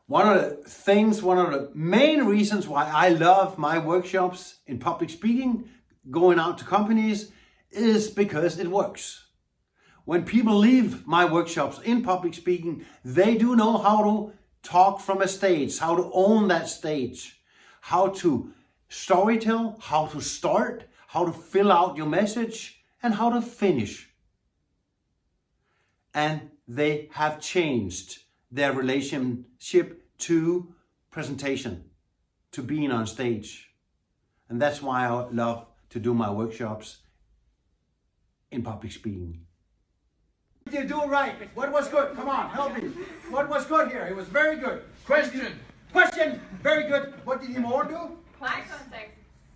One of the main reasons why I love my workshops in public speaking, going out to companies, is because it works. When people leave my workshops in public speaking, they do know how to talk from a stage, how to own that stage, how to storytell, how to start, how to fill out your message, and how to finish. And they have changed their relationship to presentation, to being on stage. And that's why I love to do my workshops in public speaking. You do right. What was good? Come on, help me. What was good here? It was very good. Question. Very good. What did he more do? Eye contact.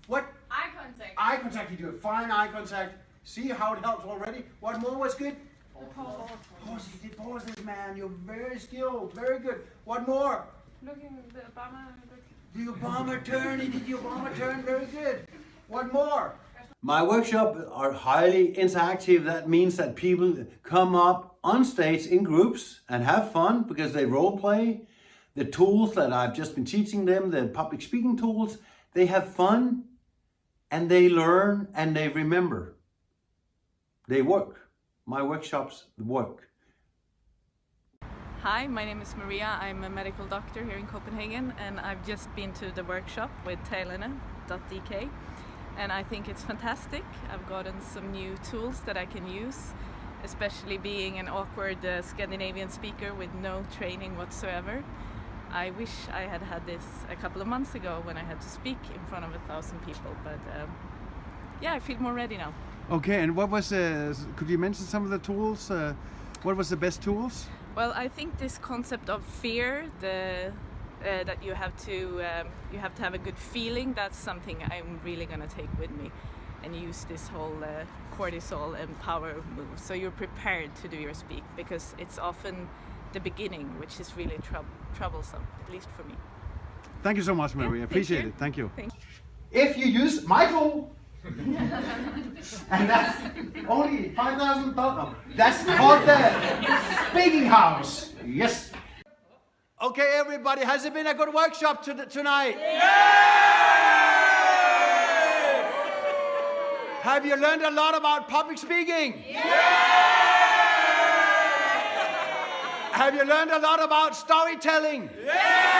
What? Eye contact. Eye contact. You do it. Fine eye contact. See how it helps already. What more was good? The pause. Pause. You did pauses, man. You're very skilled. Very good. What more? Looking the Obama. The Obama turn. He did the Obama turn. Very good. What more? My workshops are highly interactive. That means that people come up on stage in groups and have fun because they role play. The tools that I've just been teaching them, the public speaking tools, they have fun and they learn and they remember. They work. My workshops work. Hi, my name is Maria. I'm a medical doctor here in Copenhagen, and I've just been to the workshop with talerne.dk, and I think it's fantastic. I've gotten some new tools that I can use, especially being an awkward Scandinavian speaker with no training whatsoever. I wish I had had this a couple of months ago when I had to speak in front of 1,000 people, but yeah, I feel more ready now. Okay, and what was, could you mention some of the tools? What was the best tools? Well, I think this concept of fear, that you have to have a good feeling, that's something I'm really gonna take with me and use this whole cortisol and power move. So you're prepared to do your speak, because it's often the beginning which is really troublesome, at least for me. Thank you so much, Maria. Yeah, Appreciate it. Thank you. If you use my tool, and that's only $5,000. That's called the speaking house. Yes. Okay, everybody, has it been a good workshop tonight? Yeah! Have you learned a lot about public speaking? Yeah! Have you learned a lot about storytelling? Yeah!